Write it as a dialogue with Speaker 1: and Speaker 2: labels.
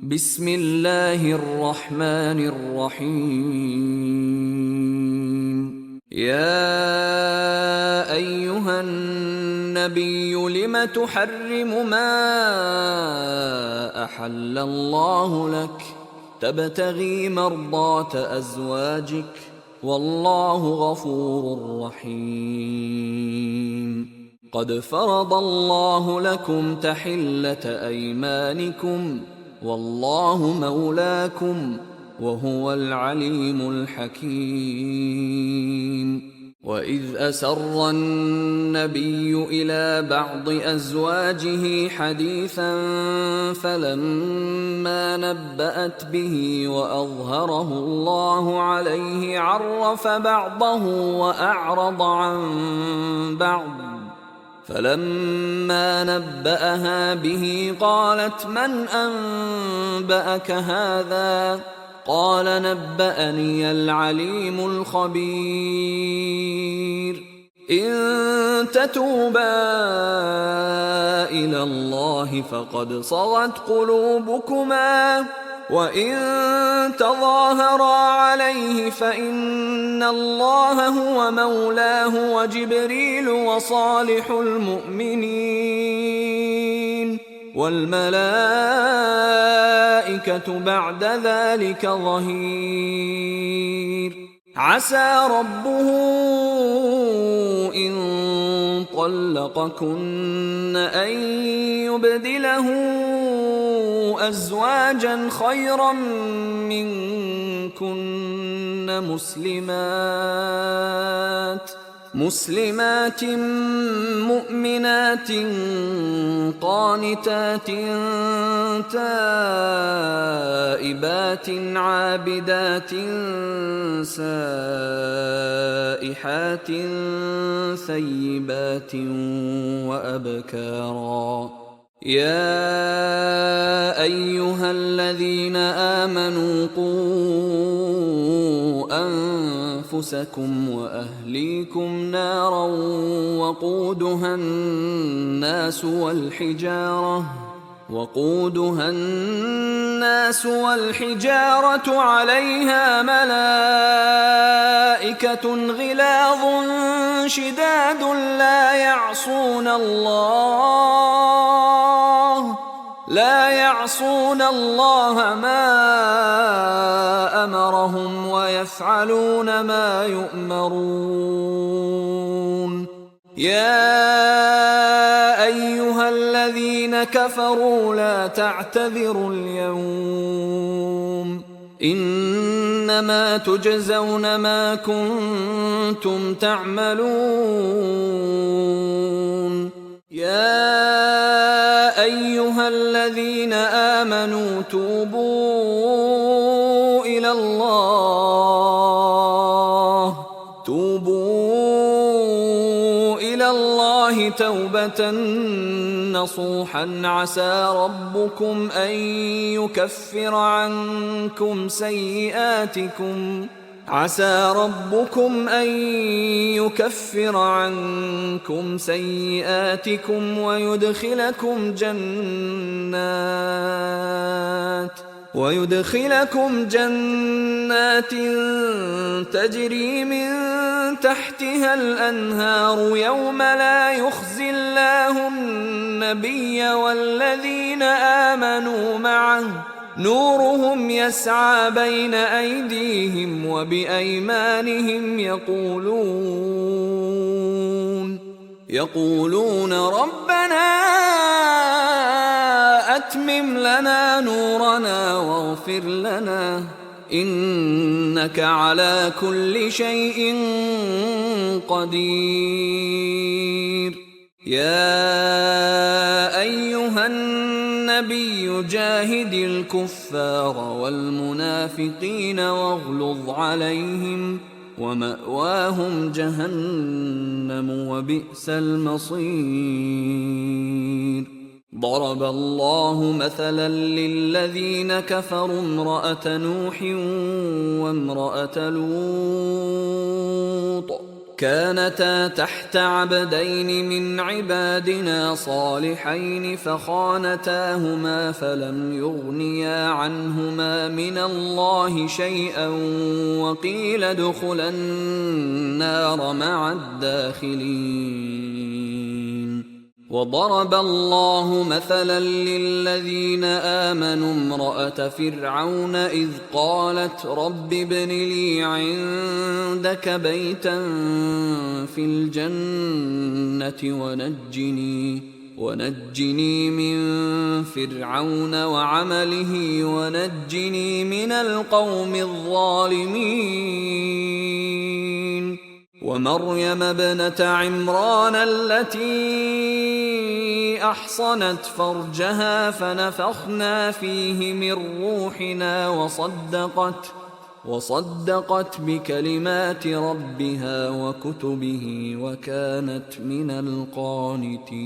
Speaker 1: بسم الله الرحمن الرحيم. يا أيها النبي لم تحرم ما أحل الله لك تبتغي مرضات أزواجك والله غفور رحيم. قد فرض الله لكم تحلة أيمانكم والله مولاكم وهو العليم الحكيم. وإذ أسر النبي إلى بعض أزواجه حديثا فلما نبأت به وأظهره الله عليه عرف بعضه وأعرض عن بعض، فلما نبأها به قالت من أنبأك هذا؟ قال نبأني العليم الخبير. إن تتوبا إلى الله فقد صغت قلوبكما وإن تظاهرا عليه فإن الله هو مولاه وجبريل وصالح المؤمنين والملائكة بعد ذلك ظهير. عسى ربه إن طلقكن أن يبدله أزواجا خيرا منكن مسلمات مؤمنات قانتات تائبات عابدات سائحات ثيبات وأبكارا. يا أيها الذين آمنوا قوا أنفسكم وأهليكم نارا وقودها الناس والحجارة عليها ملائكة غلاظ شداد لا يعصون الله ما أمرهم ويفعلون ما يؤمرون. يا أيها الذين كفروا لا تعتذروا اليوم إنما تجزون ما كنتم تعملون. يا أيها الذين آمنوا توبوا إلى الله توبة نصوحا عسى ربكم أن يكفر عنكم سيئاتكم ويدخلكم جنات تجري من تحتها الأنهار يوم لا يخزي الله النبي والذين آمنوا معه نورهم يسعى بين أيديهم وبأيمانهم يقولون ربنا أتمم لنا نورنا واغفر لنا إنك على كل شيء قدير. يا أيها النبي جاهد الكفار والمنافقين واغلظ عليهم ومأواهم جهنم وبئس المصير. ضرب الله مثلا للذين كفروا امرأة نوح وامرأة لوط كانتا تحت عبدين من عبادنا صالحين فخانتاهما فلم يغنيا عنهما من الله شيئا وقيل ادخلا النار مع الداخلين. وضرب الله مثلا للذين آمنوا امرأة فرعون إذ قالت رب ابن لي عندك بيتا في الجنة ونجني من فرعون وعمله ونجني من القوم الظالمين. ومريم ابنة عمران التي أحصنت فرجها فنفخنا فيه من روحنا وصدقت بكلمات ربها وكتبه وكانت من القانتين.